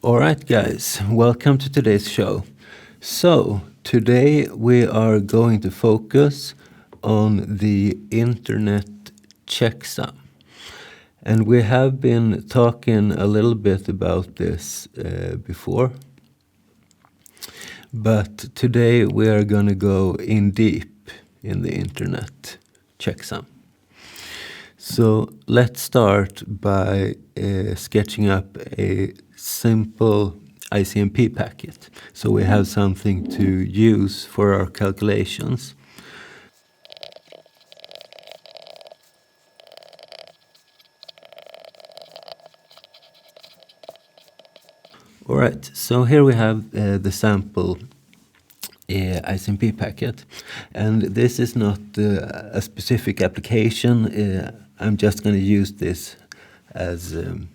All right, guys, welcome to today's show. So, today we are going to focus on the internet checksum. And we have been talking a little bit about this before. But today we are going to go in deep in the internet checksum. So let's start by sketching up a simple ICMP packet. So we have something to use for our calculations. All right, so here we have the sample ICMP packet. And this is not a specific application. I'm just going to use this as an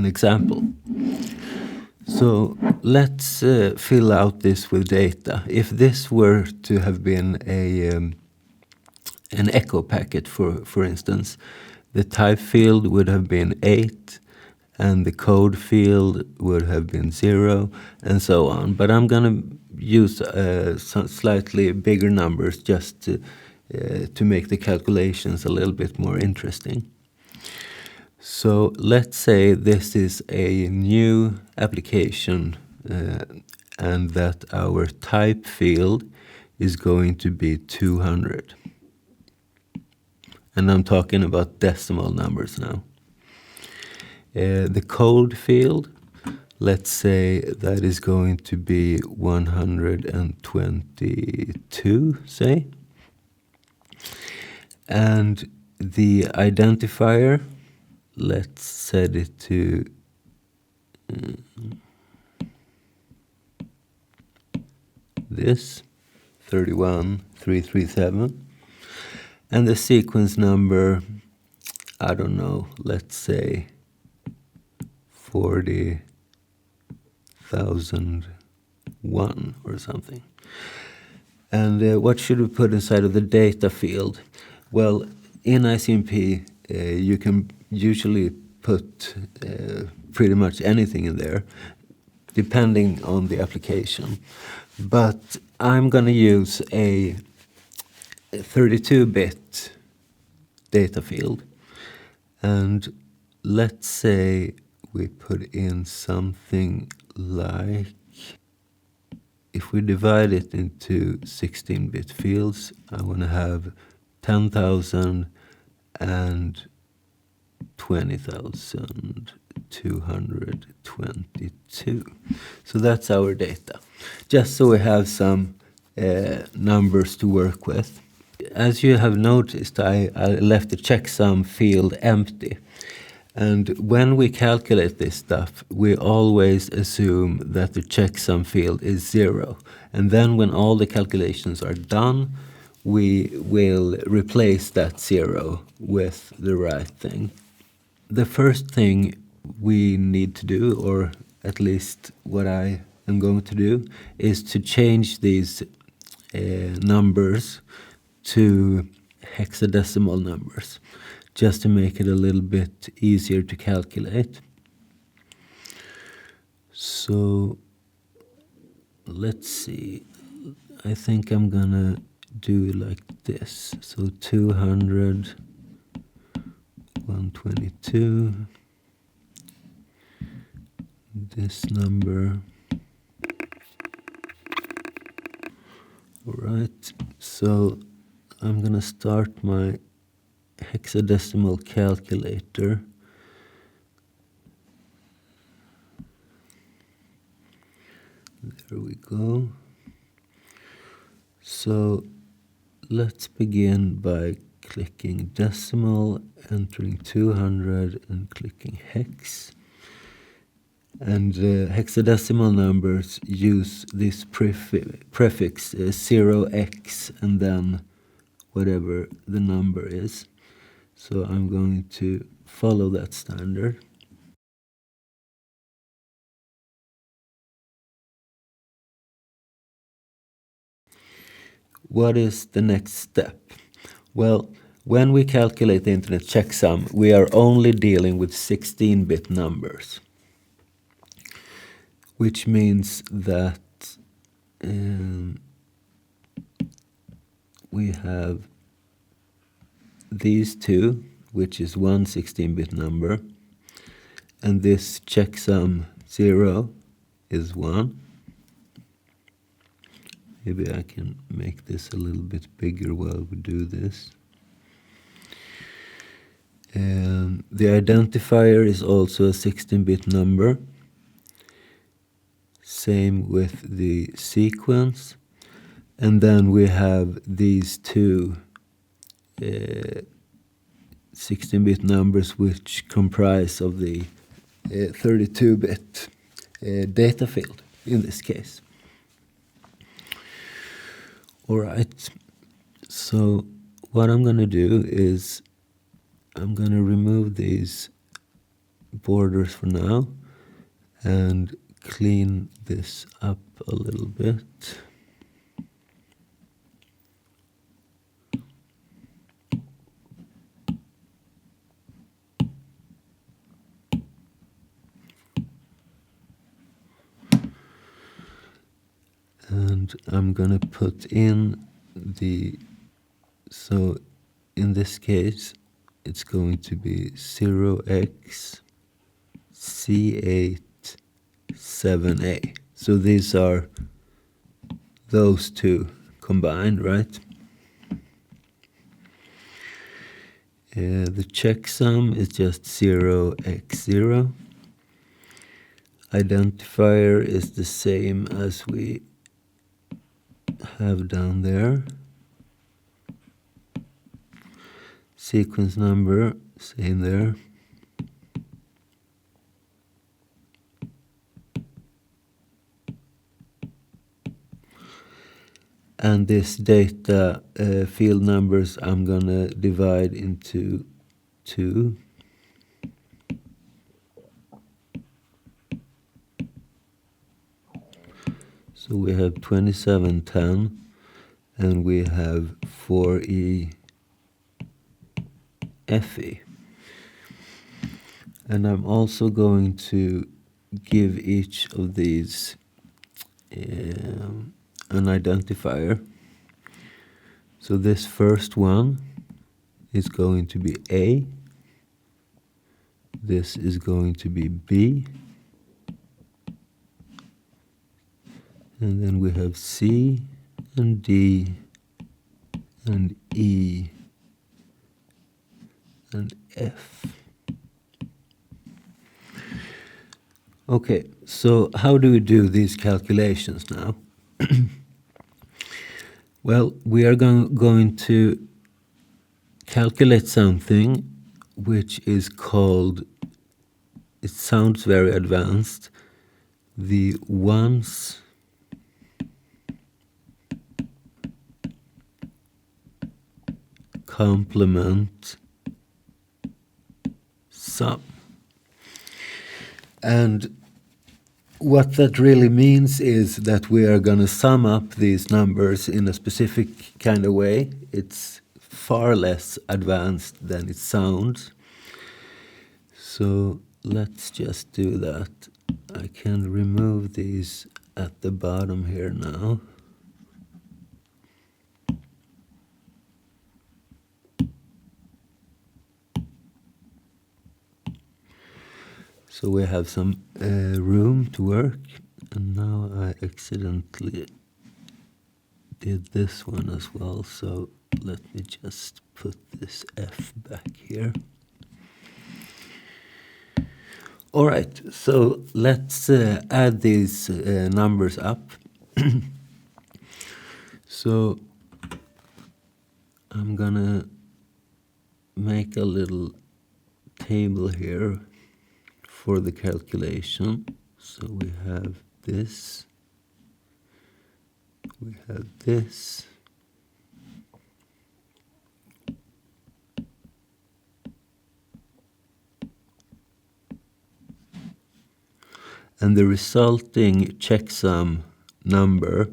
example. So let's fill out this with data. If this were to have been an echo packet, for instance, the type field would have been 8, and the code field would have been 0, and so on. But I'm going to use some slightly bigger numbers just to make the calculations a little bit more interesting. So let's say this is a new application and that our type field is going to be 200. And I'm talking about decimal numbers now. The code field, let's say that is going to be 122, say. And the identifier, let's set it to this, 31337. And the sequence number, I don't know, let's say 40,001 or something. And what should we put inside of the data field? Well, in ICMP, you can usually put pretty much anything in there, depending on the application. But I'm going to use a 32-bit data field. And let's say we put in something like, if we divide it into 16-bit fields, I want to have 10,000 and 20,222. So that's our data, just so we have some numbers to work with. As you have noticed, I left the checksum field empty. And when we calculate this stuff, we always assume that the checksum field is 0. And then when all the calculations are done, we will replace that 0 with the right thing. The first thing we need to do, or at least what I am going to do, is to change these numbers to hexadecimal numbers, just to make it a little bit easier to calculate. So let's see, I think I'm gonna do like this. So 200, 122, this number. All right, so I'm gonna start my hexadecimal calculator. There we go. So let's begin by clicking decimal, entering 200 and clicking hex. And hexadecimal numbers use this prefix 0x and then whatever the number is. So I'm going to follow that standard. What is the next step? Well, when we calculate the internet checksum, we are only dealing with 16-bit numbers. which means that we have these two, which is one 16-bit number, and this checksum 0 is 1. Maybe I can make this a little bit bigger while we do this. The identifier is also a 16-bit number. Same with the sequence. And then we have these two 16-bit numbers which comprise of the 32-bit data field in this case. All right, so what I'm going to do is I'm going to remove these borders for now and clean this up a little bit. And I'm going to put in so in this case, it's going to be 0x-C8-7A. So these are those two combined, right? The checksum is just 0x0. Identifier is the same as we have down there. Sequence number, same there. And this data field numbers I'm gonna divide into 2. So we have 2710 and we have 4E FE. And I'm also going to give each of these an identifier. So this first one is going to be A. This is going to be B. And then we have C and D and E and F. Okay, so how do we do these calculations now? Well, we are going to calculate something which is called, it sounds very advanced, the ones complement sum. And what that really means is that we are going to sum up these numbers in a specific kind of way. It's far less advanced than it sounds. So let's just do that. I can remove these at the bottom here now. So we have some room to work, and now I accidentally did this one as well, so let me just put this F back here. All right, so let's add these numbers up. So I'm gonna make a little table here for the calculation. So we have this, we have this, and the resulting checksum number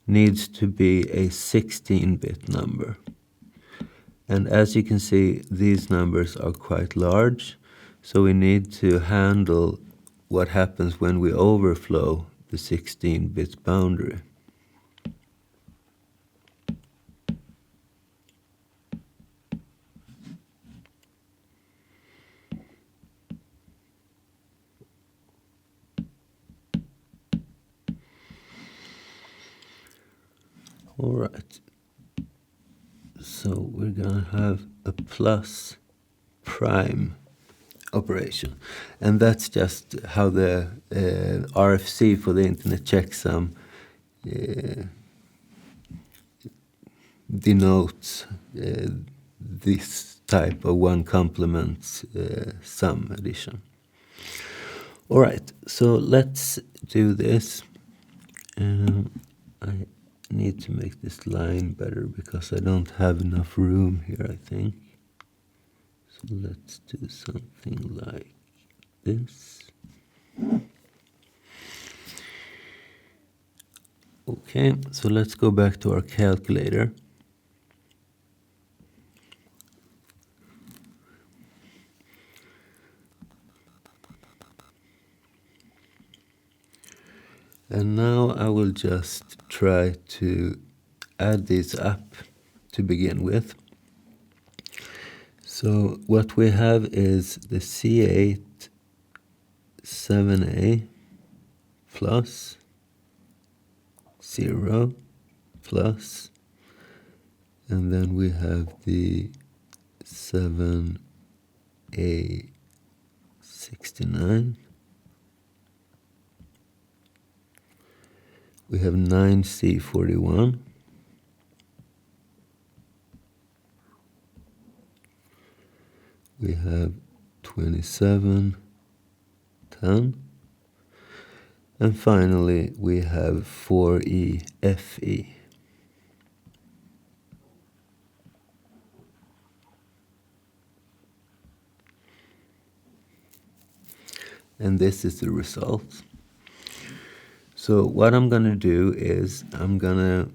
needs to be a 16-bit number. And as you can see, these numbers are quite large, so we need to handle what happens when we overflow the 16-bit boundary. All right, so we're gonna have a plus prime operation, and that's just how the RFC for the internet checksum denotes this type of one complement sum addition. All right, so let's do this. I need to make this line better because I don't have enough room here, I think. So let's do something like this. Okay, so let's go back to our calculator. And now I will just try to add these up to begin with. So what we have is the C8 7A plus 0 plus, and then we have the 7A 69. We have 9C 41. We have 27 10. And finally, we have 4E FE. And this is the result. So what I'm going to do is I'm going to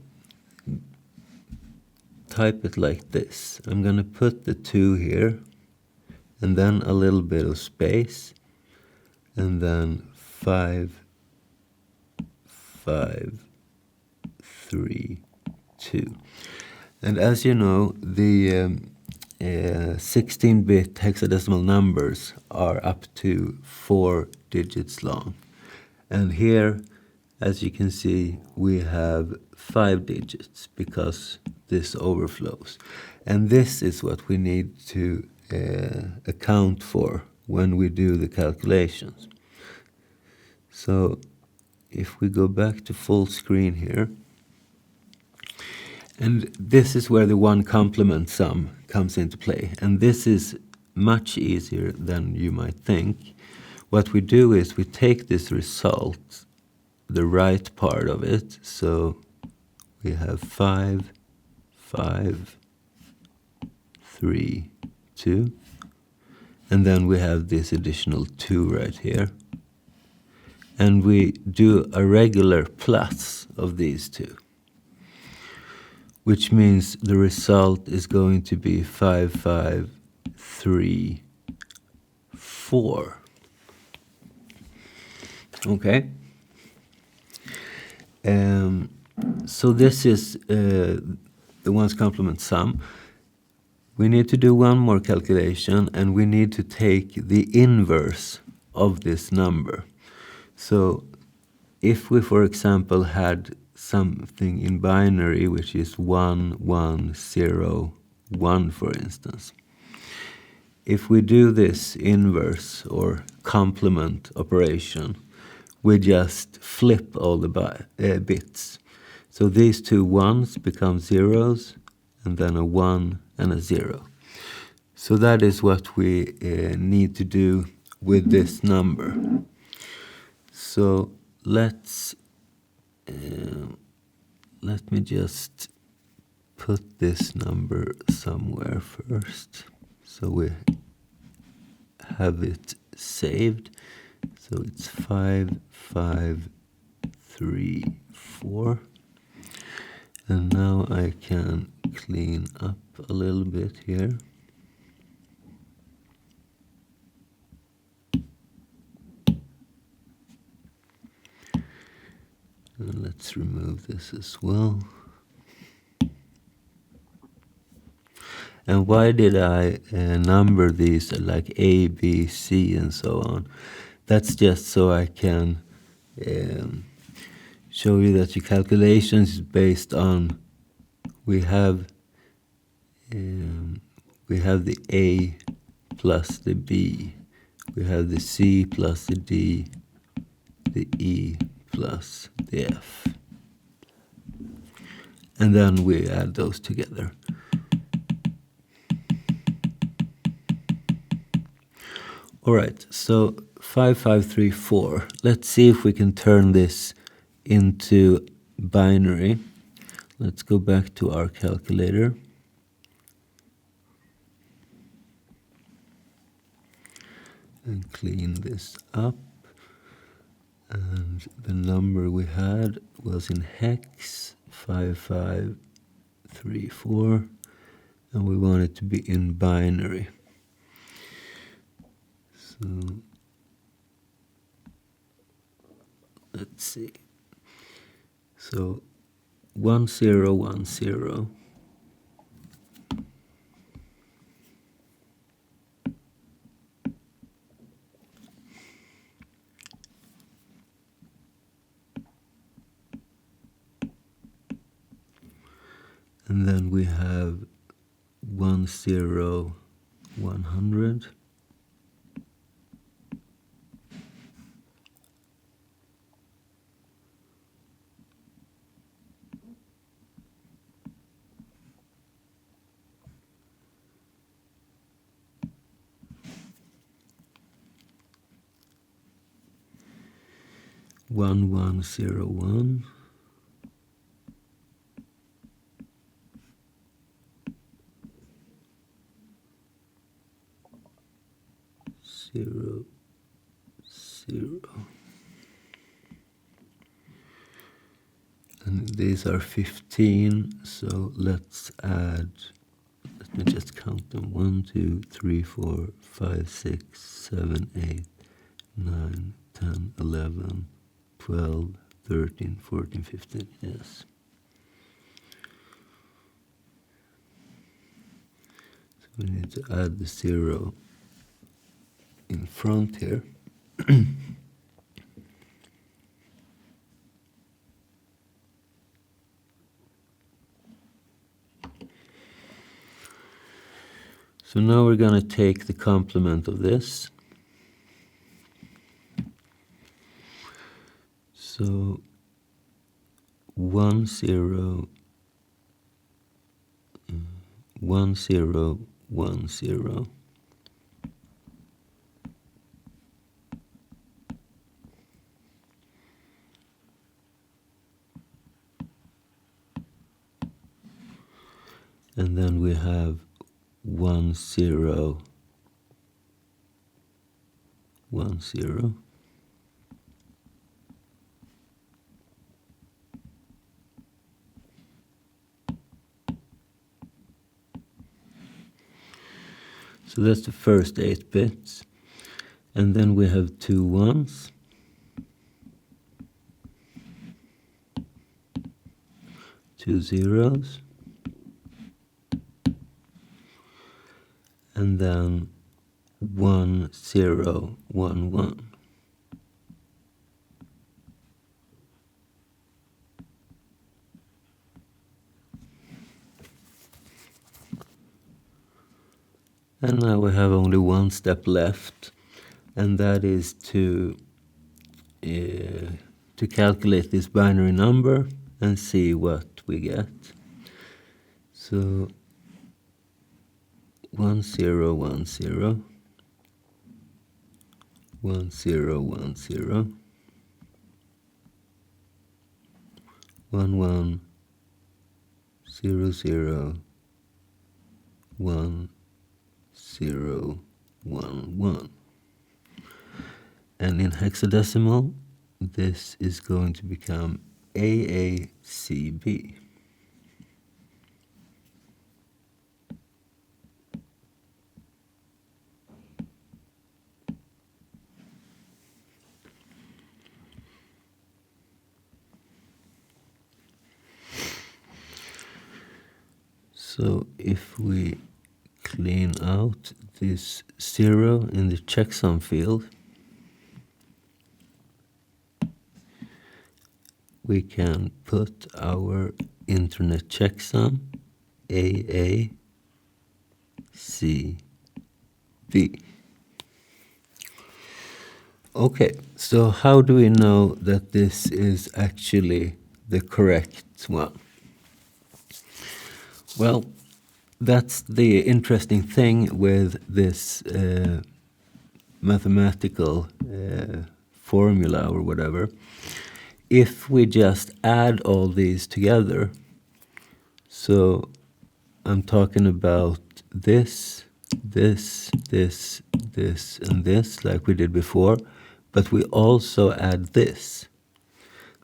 type it like this. I'm going to put the 2 here, and then a little bit of space, and then 5, 5, 3, 2. And as you know, the 16-bit hexadecimal numbers are up to 4 digits long. And here, as you can see, we have 5 digits because this overflows. And this is what we need to account for when we do the calculations. So if we go back to full screen here, and this is where the one complement sum comes into play. And this is much easier than you might think. What we do is we take this result, the right part of it, so we have 5, 5, 3, 2, and then we have this additional 2 right here. And we do a regular plus of these 2, which means the result is going to be 5, 5, 3, 4. Okay. So this is the one's complement sum. We need to do one more calculation, and we need to take the inverse of this number. So if we, for example, had something in binary, which is 1, 1, 0, 1, for instance, if we do this inverse or complement operation, we just flip all the bits. So these 2 ones become zeros, and then a 1 and a 0. So that is what we need to do with this number. So let me just put this number somewhere first, so we have it saved. So it's 5, 5, 3, 4. And now I can clean up a little bit here. And let's remove this as well. And why did I number these like A, B, C, and so on? That's just so I can show you that your calculations is based on, we have the A plus the B, we have the C plus the D, the E plus the F. And then we add those together. All right, so 5534. Let's see if we can turn this into binary. Let's go back to our calculator. And clean this up. And the number we had was in hex 5534. And we want it to be in binary. So let's see. So 1010. And then we have 10100. One 101. Zero, zero. And these are 15, so let's add, let me just count them. 1, 2, 3, 4, 5, 6, 7, 8, 9, 10, 11, 12, 13, 14, 15, yes. So we need to add the 0 in front here. So now we're going to take the complement of this. So 1 0 1 0 1 0. And then we have 1 0 1 0. So that's the first 8 bits. And then we have 2 1s. 2 zeros. And then 1 0 1 1. And now we have only one step left, and that is to calculate this binary number and see what we get. So 1 0 1 0 1 0 1 0 1 1 0 0 1 0 1 1. And in hexadecimal, this is going to become AACB. So if we clean out this 0 in the checksum field, we can put our internet checksum AACB. Okay, so how do we know that this is actually the correct one? Well, that's the interesting thing with this mathematical formula or whatever. If we just add all these together, so I'm talking about this, this, this, this, and this, like we did before, but we also add this,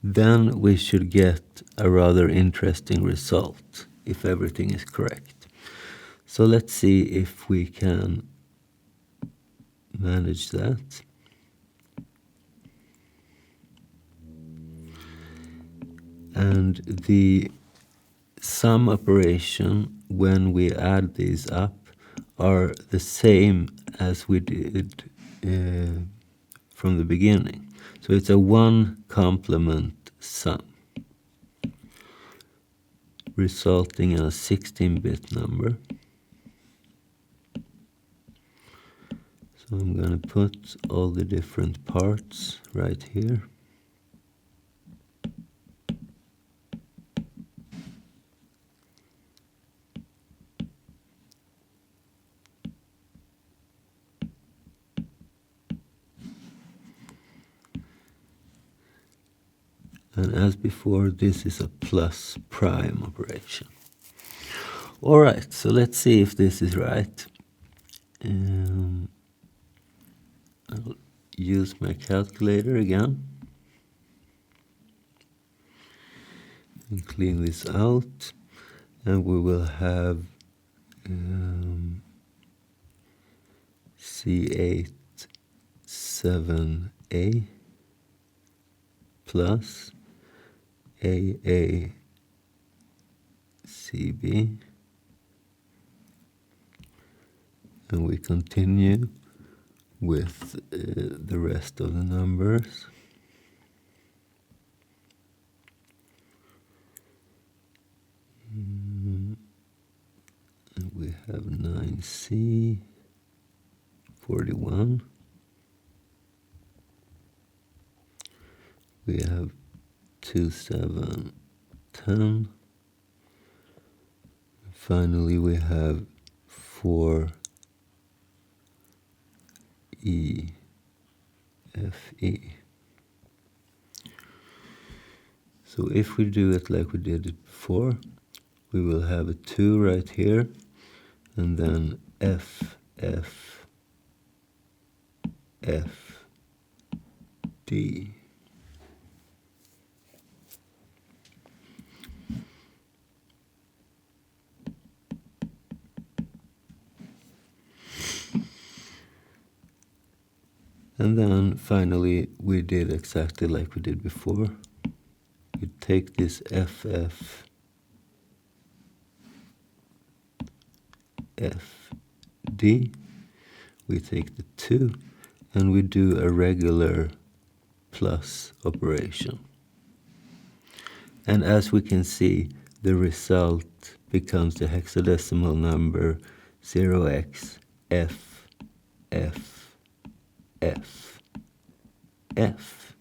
then we should get a rather interesting result if everything is correct. So let's see if we can manage that. And the sum operation, when we add these up, are the same as we did from the beginning. So it's a one complement sum, resulting in a 16-bit number. So I'm going to put all the different parts right here. And as before, this is a plus prime operation. All right, so let's see if this is right. I'll use my calculator again and clean this out, and we will have C8 7A plus AACB, and we continue with the rest of the numbers. And we have 9C 41. We have 2710. Finally, we have 4EFE. So if we do it like we did it before, we will have a 2 right here, and then F, F, F, D. And then finally, we did exactly like we did before. We take this FF, FD, we take the 2, and we do a regular plus operation. And as we can see, the result becomes the hexadecimal number 0x F, F, F, F.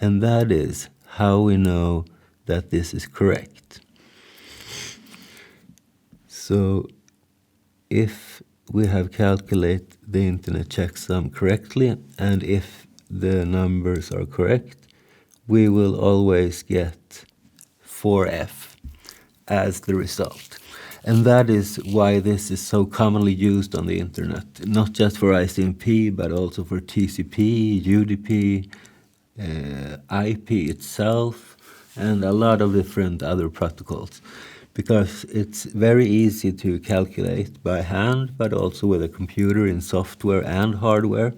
And that is how we know that this is correct. So if we have calculated the internet checksum correctly, and if the numbers are correct, we will always get 4F as the result. And that is why this is so commonly used on the internet, not just for ICMP, but also for TCP, UDP, IP itself, and a lot of different other protocols. Because it's very easy to calculate by hand, but also with a computer in software and hardware.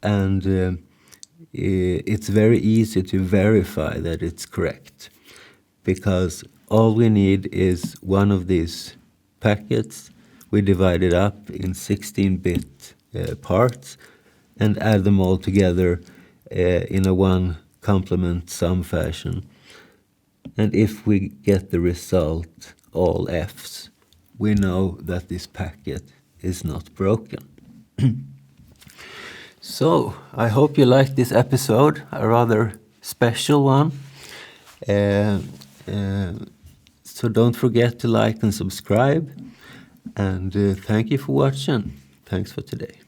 And it's very easy to verify that it's correct, because all we need is one of these packets. We divide it up in 16-bit parts and add them all together in a one complement sum fashion. And if we get the result, all Fs, we know that this packet is not broken. So, I hope you liked this episode, a rather special one. So don't forget to like and subscribe. And thank you for watching. Thanks for today.